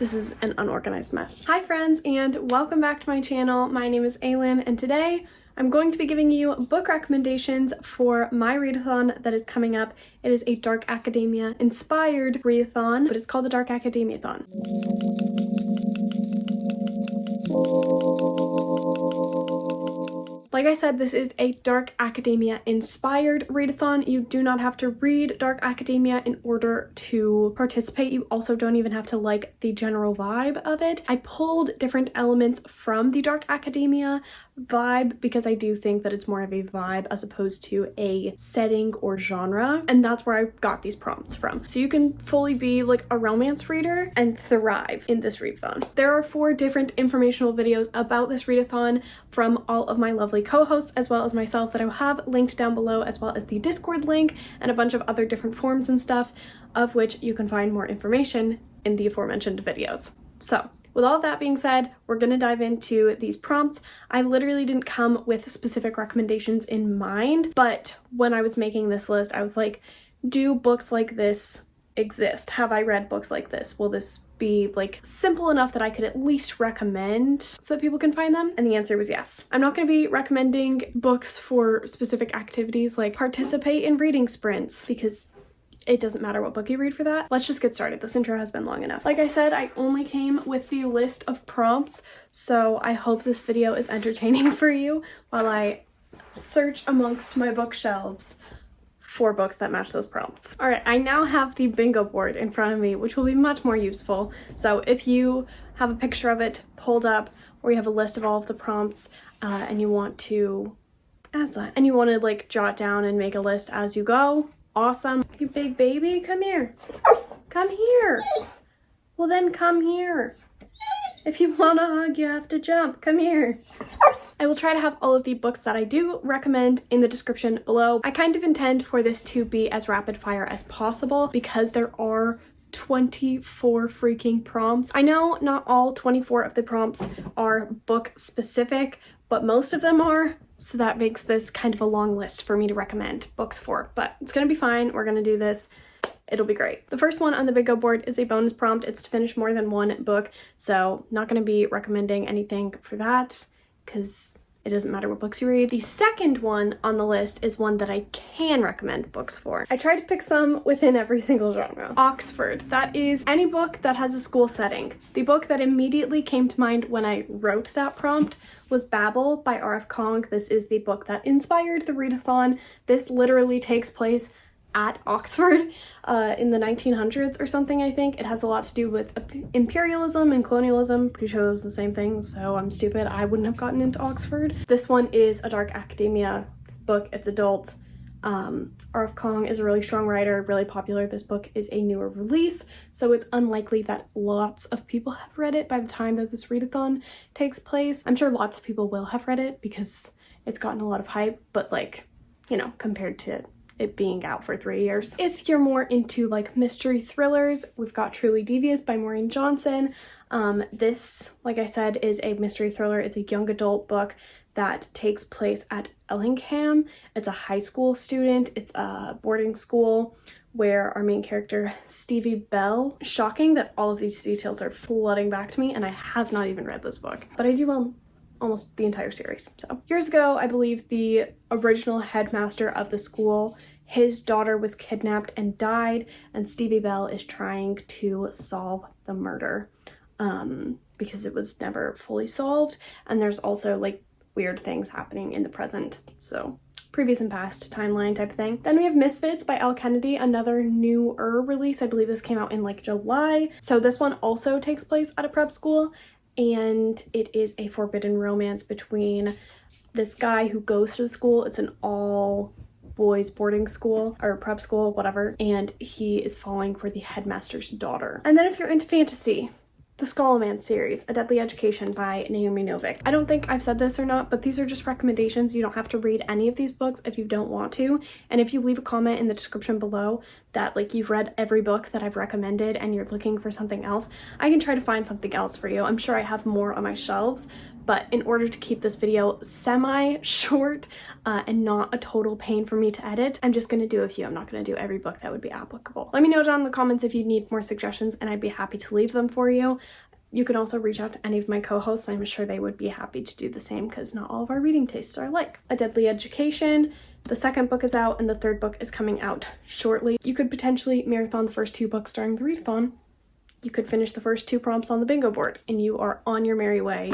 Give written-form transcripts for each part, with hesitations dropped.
This is an unorganized mess. Hi friends, and welcome back to my channel. My name is Aylin, and today I'm going to be giving you book recommendations for my readathon that is coming up. It is a Dark Academia inspired readathon, but it's called the Dark Academia-thon. Like I said, this is a Dark Academia inspired readathon. You do not have to read Dark Academia in order to participate. You also don't even have to like the general vibe of it. I pulled different elements from the Dark Academia vibe because I do think that it's more of a vibe as opposed to a setting or genre, and that's where I got these prompts from. So you can fully be like a romance reader and thrive in this readathon. There are 4 different informational videos about this readathon from all of my lovely co-hosts as well as myself that I will have linked down below, as well as the Discord link and a bunch of other different forums and stuff, of which you can find more information in the aforementioned videos. So with all that being said, we're going to dive into these prompts. I literally didn't come with specific recommendations in mind, but when I was making this list, I was like, do books like this exist? Have I read books like this? Will this be like simple enough that I could at least recommend so that people can find them? And the answer was yes. I'm not going to be recommending books for specific activities like participate in reading sprints, because it doesn't matter what book you read for that. Let's just get started. This intro has been long enough. Like I said, I only came with the list of prompts, so I hope this video is entertaining for you while I search amongst my bookshelves for books that match those prompts. All right, I now have the bingo board in front of me, which will be much more useful. So if you have a picture of it pulled up, or you have a list of all of the prompts and you want to like jot down and make a list as you go, awesome. You big baby, come here. Come here. Well then come here. If you want a hug, you have to jump. Come here. I will try to have all of the books that I do recommend in the description below. I kind of intend for this to be as rapid fire as possible because there are 24 freaking prompts. I know not all 24 of the prompts are book specific, but most of them are. So that makes this kind of a long list for me to recommend books for, but it's gonna be fine. We're gonna do this. It'll be great. The first one on the bingo board is a bonus prompt. It's to finish more than one book, so not gonna be recommending anything for that because it doesn't matter what books you read. The second one on the list is one that I can recommend books for. I tried to pick some within every single genre. Oxford. That is any book that has a school setting. The book that immediately came to mind when I wrote that prompt was Babel by R.F. Kong. This is the book that inspired the readathon. This literally takes place at Oxford in the 1900s or something, I think. It has a lot to do with imperialism and colonialism. Pretty sure those are the same thing, so I'm stupid. I wouldn't have gotten into Oxford. This one is a Dark Academia book. It's adult. R.F. Kong is a really strong writer, really popular. This book is a newer release, so it's unlikely that lots of people have read it by the time that this readathon takes place. I'm sure lots of people will have read it because it's gotten a lot of hype, but like, you know, compared to it being out for 3 years. If you're more into like mystery thrillers, we've got Truly Devious by Maureen Johnson. This, like I said, is a mystery thriller. It's a young adult book that takes place at Ellingham. It's a high school student. It's a boarding school where our main character, Stevie Bell. Shocking that all of these details are flooding back to me, and I have not even read this book, but I do own almost the entire series. So years ago, I believe the original headmaster of the school, his daughter was kidnapped and died, and Stevie Bell is trying to solve the murder because it was never fully solved. And there's also like weird things happening in the present, so previous and past timeline type of thing. Then we have Misfits by Elle Kennedy, another newer release. I believe this came out in like July. So this one also takes place at a prep school, and it is a forbidden romance between this guy who goes to the school. It's an all boys boarding school or prep school, whatever, and he is falling for the headmaster's daughter. And then if you're into fantasy, the Scholomance series, A Deadly Education by Naomi Novik. I don't think I've said this or not, but these are just recommendations. You don't have to read any of these books if you don't want to. And if you leave a comment in the description below that like you've read every book that I've recommended and you're looking for something else, I can try to find something else for you. I'm sure I have more on my shelves, but in order to keep this video semi-short and not a total pain for me to edit, I'm just going to do a few. I'm not going to do every book that would be applicable. Let me know down in the comments if you need more suggestions, and I'd be happy to leave them for you. You could also reach out to any of my co-hosts. I'm sure they would be happy to do the same because not all of our reading tastes are alike. A Deadly Education. The second book is out and the third book is coming out shortly. You could potentially marathon the first 2 books during the readathon. You could finish the first 2 prompts on the bingo board and you are on your merry way.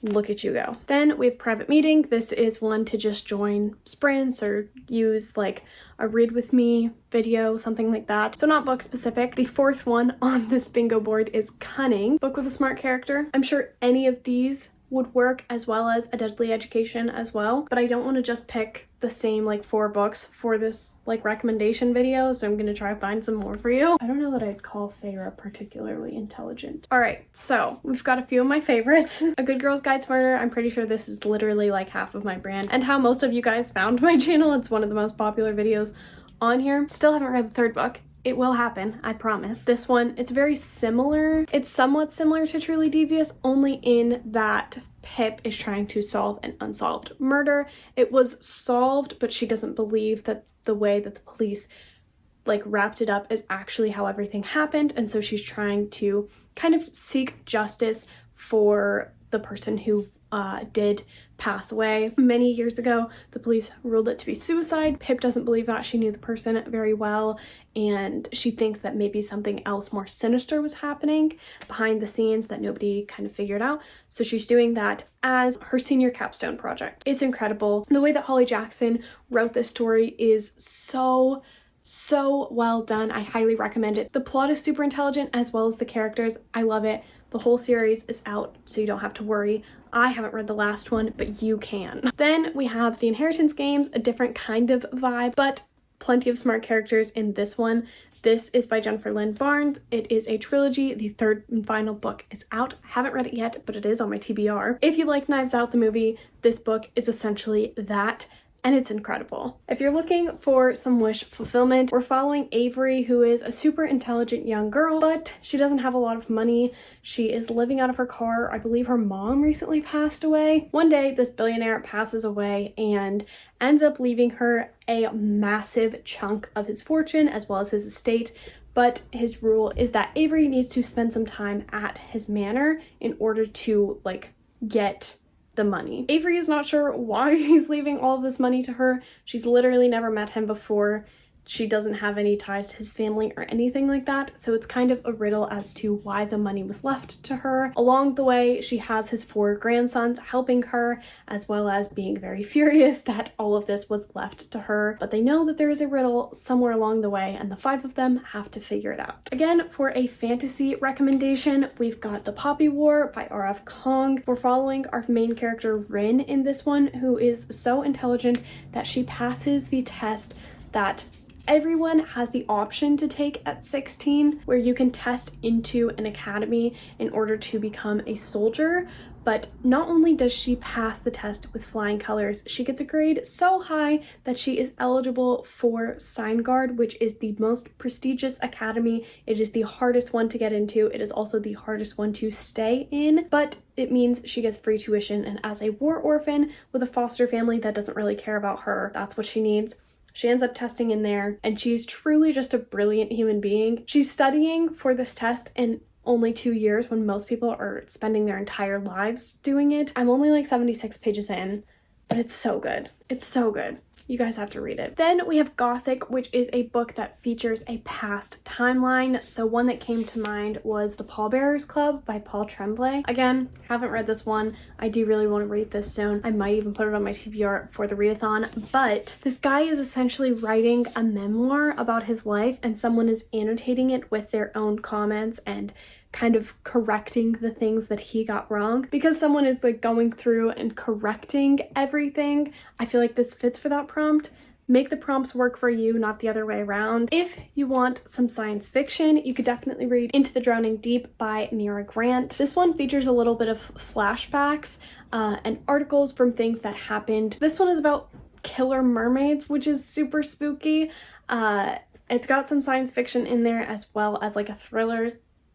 Look at you go. Then we have Private Meeting. This is one to just join sprints or use like a read with me video, something like that. So not book specific. The 4th one on this bingo board is Cunning, book with a smart character. I'm sure any of these would work, as well as A Deadly Education as well, but I don't want to just pick the same like 4 books for this like recommendation video, so I'm gonna try to find some more for you. I don't know that I'd call Feyre particularly intelligent. All right, so we've got a few of my favorites. A Good Girl's Guide to Murder. I'm pretty sure this is literally like half of my brand and how most of you guys found my channel. It's one of the most popular videos on here. Still haven't read the 3rd book. It will happen, I promise. This one, it's very similar. It's somewhat similar to Truly Devious, only in that Pip is trying to solve an unsolved murder. It was solved, but she doesn't believe that the way that the police like wrapped it up is actually how everything happened, and so she's trying to kind of seek justice for the person who did pass away many years ago. The police ruled it to be suicide. Pip doesn't believe that. She knew the person very well, and she thinks that maybe something else more sinister was happening behind the scenes that nobody kind of figured out. So she's doing that as her senior capstone project. It's incredible. The way that Holly Jackson wrote this story is so well done. I highly recommend it. The plot is super intelligent as well as the characters. I love it. The whole series is out, so you don't have to worry. I haven't read the last one, but you can. Then we have The Inheritance Games, a different kind of vibe, but plenty of smart characters in this one. This is by Jennifer Lynn Barnes. It is a trilogy. The 3rd and final book is out. I haven't read it yet, but it is on my TBR. If you like Knives Out the movie, this book is essentially that, and it's incredible. If you're looking for some wish fulfillment, we're following Avery, who is a super intelligent young girl, but she doesn't have a lot of money. She is living out of her car. I believe her mom recently passed away. One day, this billionaire passes away and ends up leaving her a massive chunk of his fortune as well as his estate. But his rule is that Avery needs to spend some time at his manor in order to like get the money. Avery is not sure why he's leaving all of this money to her. She's literally never met him before. She doesn't have any ties to his family or anything like that, so it's kind of a riddle as to why the money was left to her. Along the way, she has his 4 grandsons helping her, as well as being very furious that all of this was left to her, but they know that there is a riddle somewhere along the way, and the 5 of them have to figure it out. Again, for a fantasy recommendation, we've got The Poppy War by R.F. Kong. We're following our main character, Rin, in this one, who is so intelligent that she passes the test that everyone has the option to take at 16, where you can test into an academy in order to become a soldier. But not only does she pass the test with flying colors, she gets a grade so high that she is eligible for Sign Guard, which is the most prestigious academy. It is the hardest one to get into. It is also the hardest one to stay in, but it means she gets free tuition. And as a war orphan with a foster family that doesn't really care about her, that's what she needs. She ends up testing in there, and she's truly just a brilliant human being. She's studying for this test in only 2 years when most people are spending their entire lives doing it. I'm only like 76 pages in, but it's so good. It's so good. You guys have to read it. Then we have Gothic, which is a book that features a past timeline. So one that came to mind was The Pallbearers Club by Paul Tremblay. Again, haven't read this one. I do really want to read this soon. I might even put it on my TBR for the readathon. But this guy is essentially writing a memoir about his life, and someone is annotating it with their own comments and kind of correcting the things that he got wrong. Because someone is like going through and correcting everything, I feel like this fits for that prompt. Make the prompts work for you, not the other way around. If you want some science fiction, you could definitely read Into the Drowning Deep by Mira Grant. This one features a little bit of flashbacks and articles from things that happened. This one is about killer mermaids, which is super spooky. It's got some science fiction in there as well as like a thriller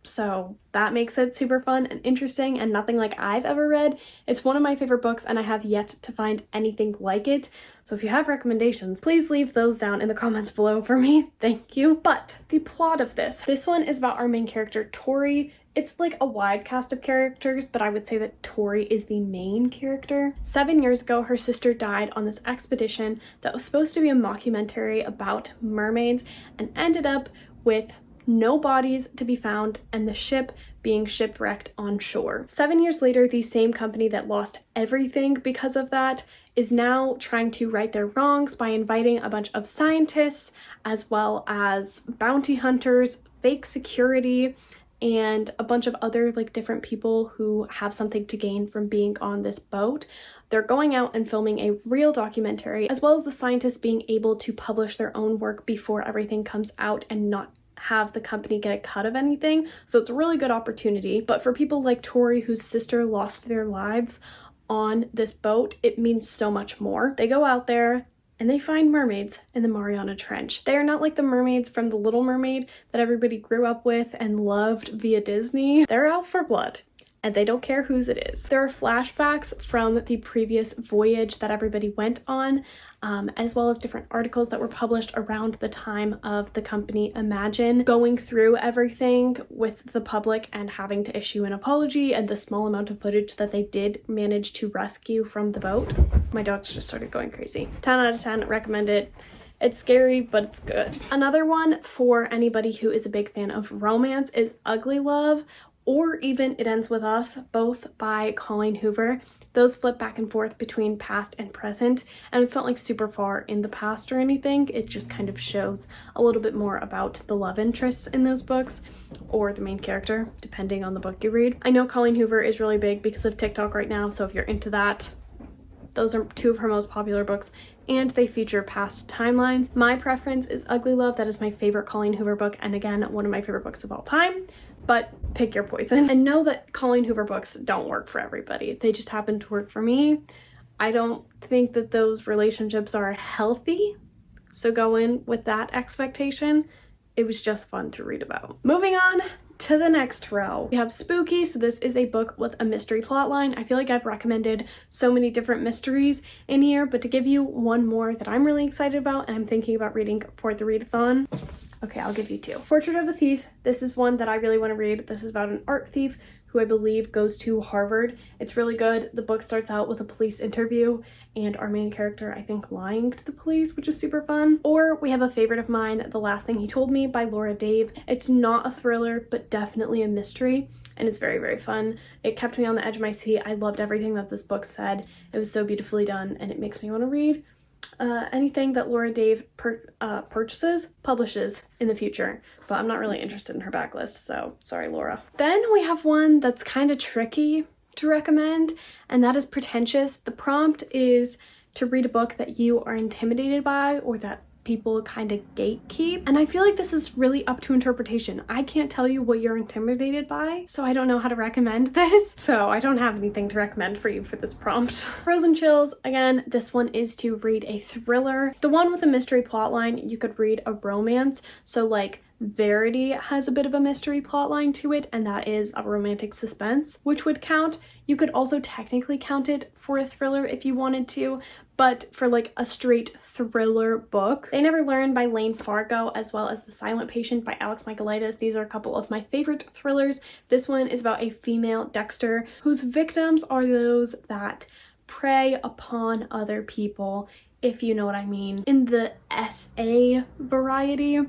So that makes it super fun and interesting and nothing like I've ever read. It's one of my favorite books and I have yet to find anything like it. So if you have recommendations, please leave those down in the comments below for me. Thank you. But the plot of this one is about our main character, Tori. It's like a wide cast of characters, but I would say that Tori is the main character. 7 years ago, her sister died on this expedition that was supposed to be a mockumentary about mermaids and ended up with no bodies to be found and the ship being shipwrecked on shore. 7 years later, the same company that lost everything because of that is now trying to right their wrongs by inviting a bunch of scientists as well as bounty hunters, fake security, and a bunch of other like different people who have something to gain from being on this boat. They're going out and filming a real documentary, as well as the scientists being able to publish their own work before everything comes out and not have the company get a cut of anything. So it's a really good opportunity. But for people like Tori, whose sister lost their lives on this boat, it means so much more. They go out there and they find mermaids in the Mariana Trench. They are not like the mermaids from The Little Mermaid that everybody grew up with and loved via Disney. They're out for blood. And they don't care whose it is. There are flashbacks from the previous voyage that everybody went on, as well as different articles that were published around the time of the company Imagine going through everything with the public and having to issue an apology and the small amount of footage that they did manage to rescue from the boat. My dogs just started going crazy. 10 out of 10, recommend it. It's scary, but it's good. Another one for anybody who is a big fan of romance is Ugly Love, or even It Ends With Us, both by Colleen Hoover. Those flip back and forth between past and present, and it's not like super far in the past or anything. It just kind of shows a little bit more about the love interests in those books, or the main character, depending on the book you read. I know Colleen Hoover is really big because of TikTok right now, so if you're into that, those are two of her most popular books, and they feature past timelines. My preference is Ugly Love. That is my favorite Colleen Hoover book, and again, one of my favorite books of all time. But pick your poison. And know that Colleen Hoover books don't work for everybody. They just happen to work for me. I don't think that those relationships are healthy, so go in with that expectation. It was just fun to read about. Moving on to the next row. We have Spooky. So this is a book with a mystery plotline. I feel like I've recommended so many different mysteries in here, but to give you one more that I'm really excited about and I'm thinking about reading for the readathon, okay, I'll give you two. Portrait of a Thief. This is one that I really want to read. This is about an art thief who I believe goes to Harvard. It's really good. The book starts out with a police interview and our main character, I think, lying to the police, which is super fun. Or we have a favorite of mine, The Last Thing He Told Me by Laura Dave. It's not a thriller, but definitely a mystery, and it's very, very fun. It kept me on the edge of my seat. I loved everything that this book said. It was so beautifully done, and it makes me want to read anything that Laura Dave publishes in the future, but I'm not really interested in her backlist, so sorry, Laura. Then we have one that's kind of tricky to recommend, and that is Pretentious. The prompt is to read a book that you are intimidated by or that people kind of gatekeep, and I feel like this is really up to interpretation. I can't tell you what you're intimidated by, so I don't know how to recommend this, so I don't have anything to recommend for you for this prompt. Frozen Chills, again, this one is to read a thriller. The one with a mystery plotline, you could read a romance, so like Verity has a bit of a mystery plotline to it, and that is a romantic suspense, which would count. You could also technically count it for a thriller if you wanted to, but for like a straight thriller book, They Never Learn by Lane Fargo, as well as The Silent Patient by Alex Michaelides. These are a couple of my favorite thrillers. This one is about a female Dexter whose victims are those that prey upon other people, if you know what I mean, in the SA variety.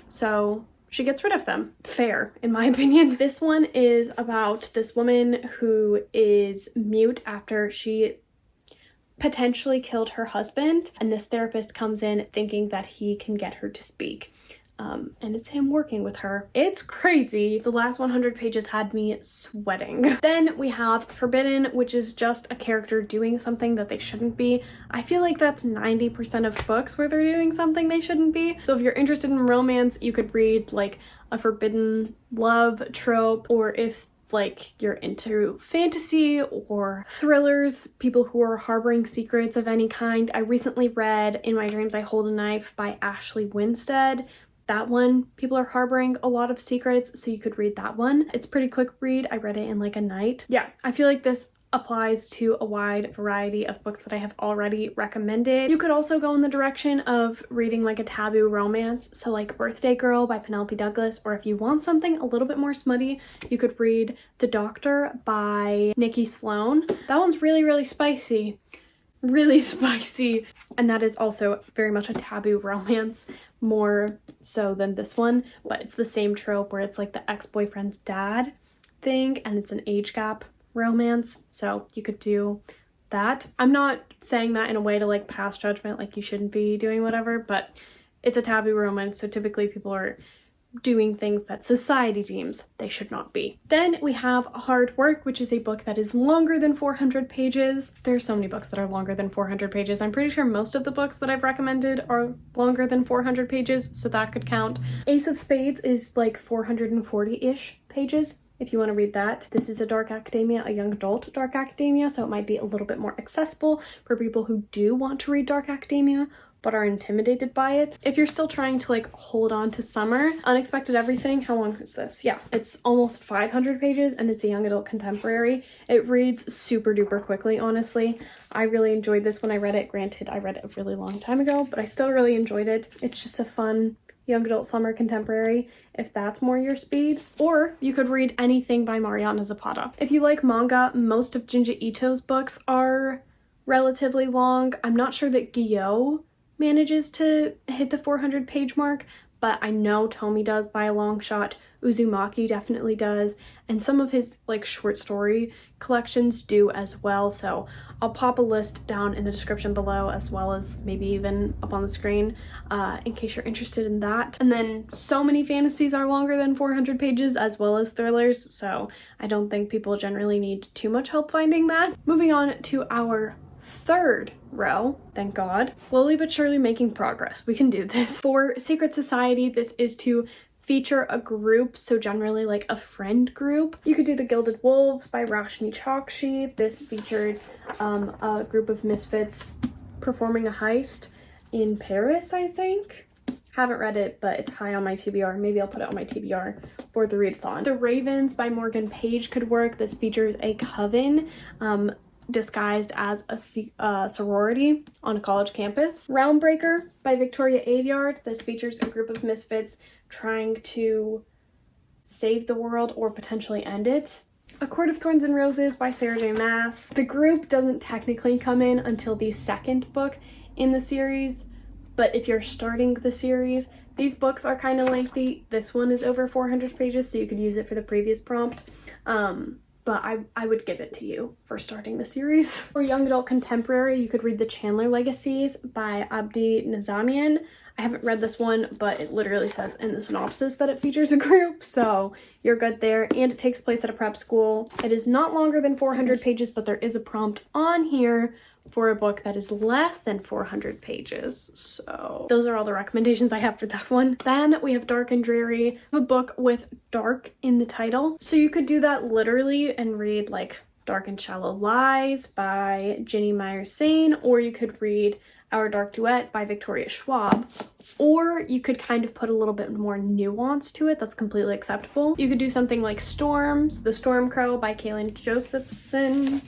So she gets rid of them. Fair, in my opinion. This one is about this woman who is mute after she potentially killed her husband, and this therapist comes in thinking that he can get her to speak. And it's him working with her. It's crazy. The last 100 pages had me sweating. Then we have Forbidden, which is just a character doing something that they shouldn't be. I feel like that's 90% of books where they're doing something they shouldn't be. So if you're interested in romance, you could read like a forbidden love trope, or if like you're into fantasy or thrillers, people who are harboring secrets of any kind. I recently read In My Dreams I Hold a Knife by Ashley Winstead. That one, people are harboring a lot of secrets, so you could read that one. It's pretty quick read. I read it in like a night. Yeah, I feel like this applies to a wide variety of books that I have already recommended. You could also go in the direction of reading like a taboo romance, so like Birthday Girl by Penelope Douglas, or if you want something a little bit more smutty, you could read The Doctor by Nikki Sloan. That one's really, really spicy. Really spicy. And that is also very much a taboo romance, more so than this one, but it's the same trope where it's like the ex-boyfriend's dad thing and it's an age gap romance, so you could do that. I'm not saying that in a way to like pass judgment, like you shouldn't be doing whatever, but it's a taboo romance, so typically people are doing things that society deems they should not be. Then we have Hard Work, which is a book that is longer than 400 pages. There's so many books that are longer than 400 pages. I'm pretty sure most of the books that I've recommended are longer than 400 pages, so that could count. Ace of Spades is like 440-ish pages. If you want to read that. This is a dark academia, a young adult dark academia, so it might be a little bit more accessible for people who do want to read dark academia but are intimidated by it. If you're still trying to like hold on to summer, Unexpected Everything, how long is this? Yeah, it's almost 500 pages and it's a young adult contemporary. It reads super duper quickly, honestly. I really enjoyed this when I read it. Granted, I read it a really long time ago, but I still really enjoyed it. It's just a fun young adult summer contemporary, if that's more your speed. Or you could read anything by Mariana Zapata. If you like manga, most of Junji Ito's books are relatively long. I'm not sure that Gyo manages to hit the 400 page mark, but I know Tomi does by a long shot. Uzumaki definitely does, and some of his like short story collections do as well, so I'll pop a list down in the description below, as well as maybe even up on the screen, in case you're interested in that. And then so many fantasies are longer than 400 pages, as well as thrillers, so I don't think people generally need too much help finding that. Moving on to our third row, thank God. Slowly but surely making progress. We can do this. For Secret Society, this is to feature a group, so generally like a friend group. You could do The Gilded Wolves by Roshni Chokshi. This features a group of misfits performing a heist in Paris, I think. Haven't read it, but it's high on my TBR. Maybe I'll put it on my TBR for the readathon. The Ravens by Morgan Page could work. This features a coven disguised as a sorority on a college campus. Realmbreaker by Victoria Aveyard. This features a group of misfits trying to save the world or potentially end it. A Court of Thorns and Roses by Sarah J. Maas. The group doesn't technically come in until the second book in the series, but if you're starting the series, these books are kind of lengthy. This one is over 400 pages, so you could use it for the previous prompt. But I would give it to you for starting the series. For young adult contemporary, you could read The Chandler Legacies by Abdi Nizamian. I haven't read this one, but it literally says in the synopsis that it features a group, so you're good there. And it takes place at a prep school. It is not longer than 400 pages, but there is a prompt on here for a book that is less than 400 pages. So those are all the recommendations I have for that one. Then we have Dark and Dreary, a book with dark in the title. So you could do that literally and read like Dark and Shallow Lies by Ginny Myers-Sane, or you could read Our Dark Duet by Victoria Schwab, or you could kind of put a little bit more nuance to it. That's completely acceptable. You could do something like Storms, The Storm Crow by Kaylin Josephson.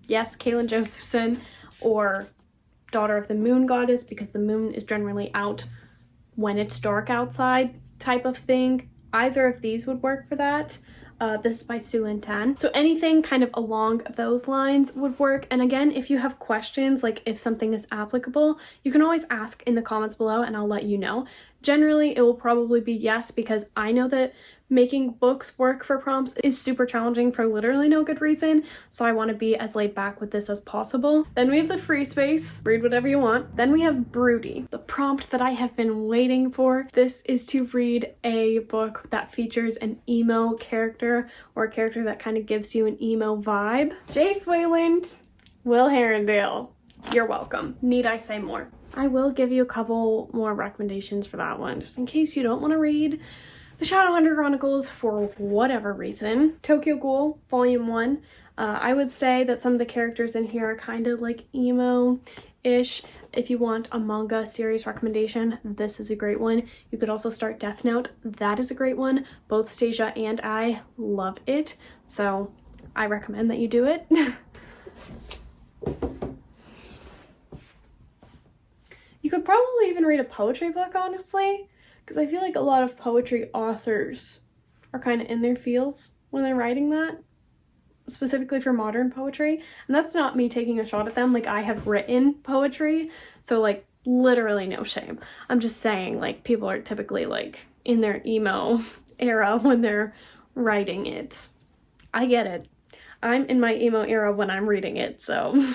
Yes, Kaylin Josephson. Or Daughter of the Moon Goddess, because the moon is generally out when it's dark outside type of thing. Either of these would work for that. This is by Su Lin Tan. So anything kind of along those lines would work. And again, if you have questions, like if something is applicable, you can always ask in the comments below and I'll let you know. Generally, it will probably be yes, because I know that making books work for prompts is super challenging for literally no good reason, so I want to be as laid back with this as possible. Then we have the free space, read whatever you want. Then we have Broody, the prompt that I have been waiting for. This is to read a book that features an emo character, or a character that kind of gives you an emo vibe. Jace Wayland, Will Herondale, you're welcome. Need I say more? I will give you a couple more recommendations for that one, just in case you don't want to read The Shadowhunter Chronicles for whatever reason. Tokyo Ghoul, Volume 1. I would say that some of the characters in here are kind of like emo-ish. if you want a manga series recommendation, this is a great one. You could also start Death Note. That is a great one. Both Stasia and I love it, so I recommend that you do it. You could probably even read a poetry book, honestly, because I feel like a lot of poetry authors are kind of in their feels when they're writing that, specifically for modern poetry. And that's not me taking a shot at them. Like, I have written poetry, so like literally no shame. I'm just saying, like, people are typically like in their emo era when they're writing it. I get it. I'm in my emo era when I'm reading it, so.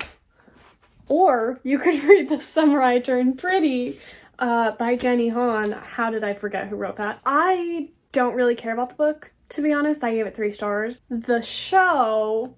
Or you could read The Summer I Turned Pretty by Jenny Han. How did I forget who wrote that? I don't really care about the book, to be honest. I gave it 3 stars. The show,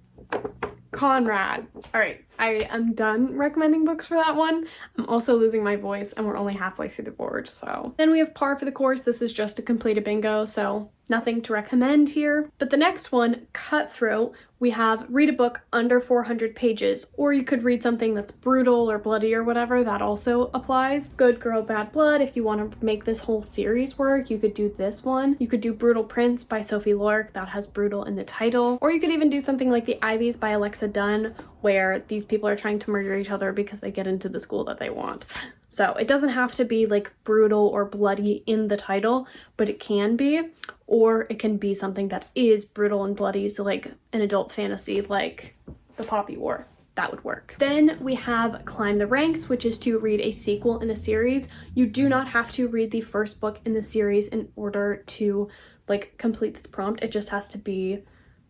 Conrad. All right, I am done recommending books for that one. I'm also losing my voice and we're only halfway through the board, so. Then we have Par for the Course. This is just a completed bingo, so nothing to recommend here. But the next one, Cutthroat, we have read a book under 400 pages, or you could read something that's brutal or bloody or whatever. That also applies. Good Girl, Bad Blood. If you want to make this whole series work, you could do this one. You could do Brutal Prince by Sophie Lork. That has brutal in the title. Or you could even do something like The Ivies by Alexa Dunn, where these people are trying to murder each other because they get into the school that they want. So it doesn't have to be like brutal or bloody in the title, but it can be, or it can be something that is brutal and bloody. So like an adult fantasy like The Poppy War, that would work. Then we have Climb the Ranks, which is to read a sequel in a series. You do not have to read the first book in the series in order to like complete this prompt. It just has to be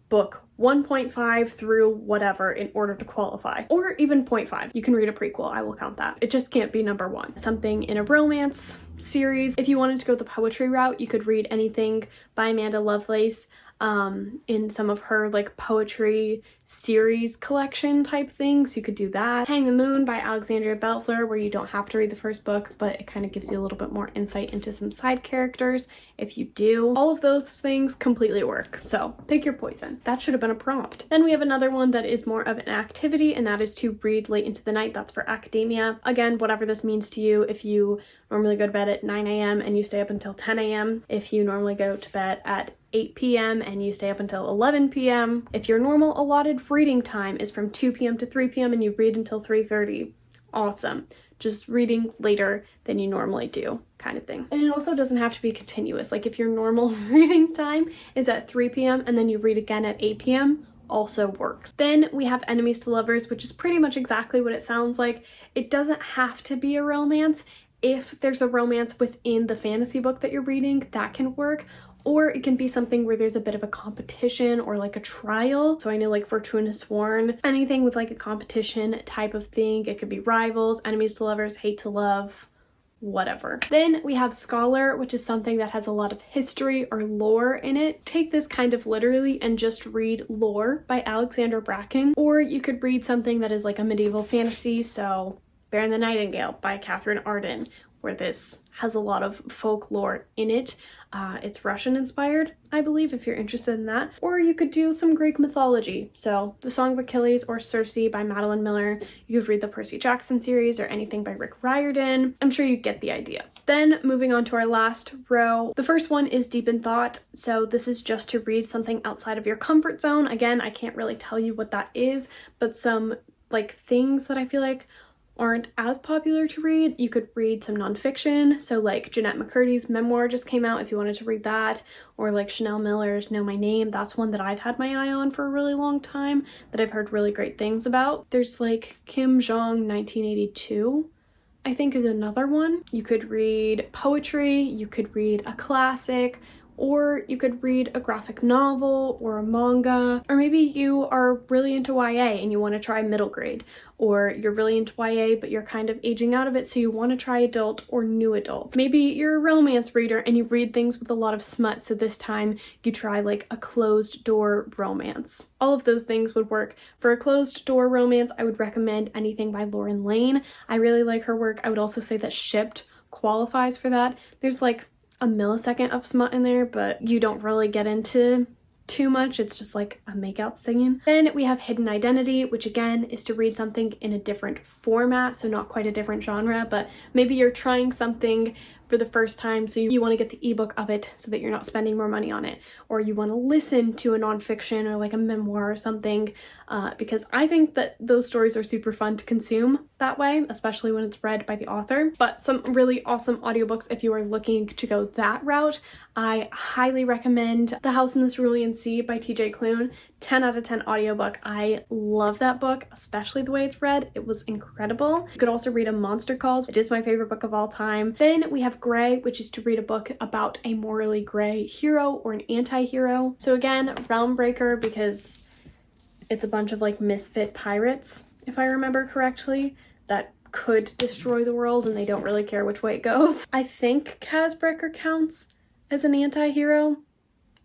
book 1.5 through whatever in order to qualify, or even 0.5. You can read a prequel, I will count that. It just can't be number 1. Something in a romance series. If you wanted to go the poetry route, you could read anything by Amanda Lovelace in some of her like poetry series collection type things. You could do that. Hang the Moon by Alexandria Belfler, where you don't have to read the first book, but it kind of gives you a little bit more insight into some side characters if you do. All of those things completely work, so pick your poison. That should have been a prompt. Then we have another one that is more of an activity, and that is to read late into the night. That's for academia. Again, whatever this means to you. If you normally go to bed at 9 a.m. and you stay up until 10 a.m. If you normally go to bed at 8 p.m. and you stay up until 11 p.m. If your normal allotted reading time is from 2 p.m. to 3 p.m. and you read until 3:30, awesome. Just reading later than you normally do, kind of thing. And it also doesn't have to be continuous. Like if your normal reading time is at 3 p.m. and then you read again at 8 p.m., also works. Then we have Enemies to Lovers, which is pretty much exactly what it sounds like. It doesn't have to be a romance. If there's a romance within the fantasy book that you're reading, that can work. Or it can be something where there's a bit of a competition or like a trial. So I know like Fortuna Sworn, anything with like a competition type of thing. It could be Rivals, Enemies to Lovers, Hate to Love, whatever. Then we have Scholar, which is something that has a lot of history or lore in it. Take this kind of literally and just read Lore by Alexander Bracken. Or you could read something that is like a medieval fantasy. So Bear and the Nightingale by Catherine Arden, where this has a lot of folklore in it. It's Russian inspired, I believe, if you're interested in that. Or you could do some Greek mythology. So The Song of Achilles or Circe by Madeline Miller. You could read the Percy Jackson series or anything by Rick Riordan. I'm sure you get the idea. Then moving on to our last row. The first one is Deep in Thought. So this is just to read something outside of your comfort zone. Again, I can't really tell you what that is, but some like things that I feel like aren't as popular to read. You could read some nonfiction, so like Jeanette McCurdy's memoir just came out if you wanted to read that, or like Chanel Miller's Know My Name. That's one that I've had my eye on for a really long time that I've heard really great things about. There's like Kim Jong 1982, I think, is another one. You could read poetry, you could read a classic, or you could read a graphic novel or a manga, or maybe you are really into YA and you want to try middle grade, or you're really into YA but you're kind of aging out of it, so you want to try adult or new adult. Maybe you're a romance reader and you read things with a lot of smut, so this time you try like a closed door romance. All of those things would work. For a closed door romance, I would recommend anything by Lauren Lane. I really like her work. I would also say that Shipped qualifies for that. There's like a millisecond of smut in there, but you don't really get into too much. It's just like a makeout singing. Then we have Hidden Identity, which again is to read something in a different format, so not quite a different genre, but maybe you're trying something for the first time, so you want to get the ebook of it so that you're not spending more money on it, or you want to listen to a nonfiction or like a memoir or something, because I think that those stories are super fun to consume that way, especially when it's read by the author. But some really awesome audiobooks if you are looking to go that route. I highly recommend The House in the Cerulean Sea by TJ Klune. 10 out of 10 audiobook. I love that book, especially the way it's read. It was incredible. You could also read A Monster Calls. It is my favorite book of all time. Then we have Grey, which is to read a book about a morally gray hero or an anti-hero. So again, Realm Breaker, because it's a bunch of like misfit pirates, if I remember correctly, that could destroy the world and they don't really care which way it goes. I think Casbreaker counts as an anti-hero,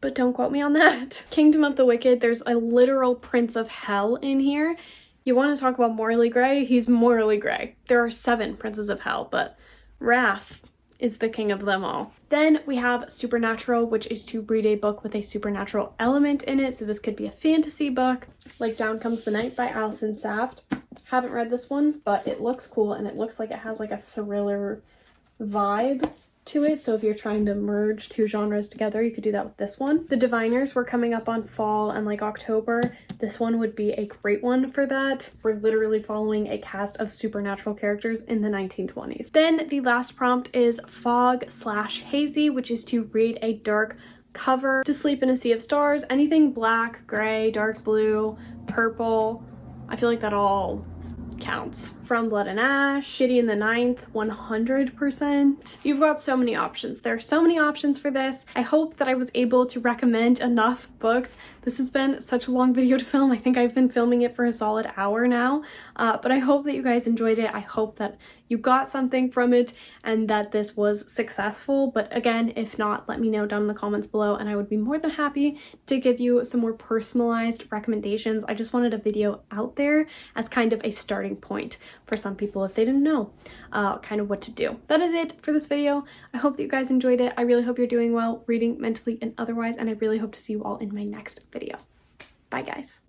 but don't quote me on that. Kingdom of the Wicked, there's a literal Prince of Hell in here. You want to talk about morally gray? He's morally gray. There are 7 Princes of Hell, but Wrath is the king of them all. Then we have Supernatural, which is to read a book with a supernatural element in it. So this could be a fantasy book, like Down Comes the Night by Alison Saft. Haven't read this one, but it looks cool and it looks like it has like a thriller vibe to it. So if you're trying to merge 2 genres together, you could do that with this one. The Diviners, we're coming up on fall and like October. This one would be a great one for that. We're literally following a cast of supernatural characters in the 1920s. Then the last prompt is Fog/Hazy, which is to read a dark cover to sleep in a sea of stars. Anything black, gray, dark blue, purple. I feel like that all counts. From Blood and Ash, Gideon the Ninth, 100%. You've got so many options. There are so many options for this. I hope that I was able to recommend enough books. This has been such a long video to film. I think I've been filming it for a solid hour now, but I hope that you guys enjoyed it. I hope that you got something from it and that this was successful. But again, if not, let me know down in the comments below and I would be more than happy to give you some more personalized recommendations. I just wanted a video out there as kind of a starting point for some people if they didn't know kind of what to do. That is it for this video. I hope that you guys enjoyed it. I really hope you're doing well, reading, mentally, and otherwise, and I really hope to see you all in my next video. Bye, guys.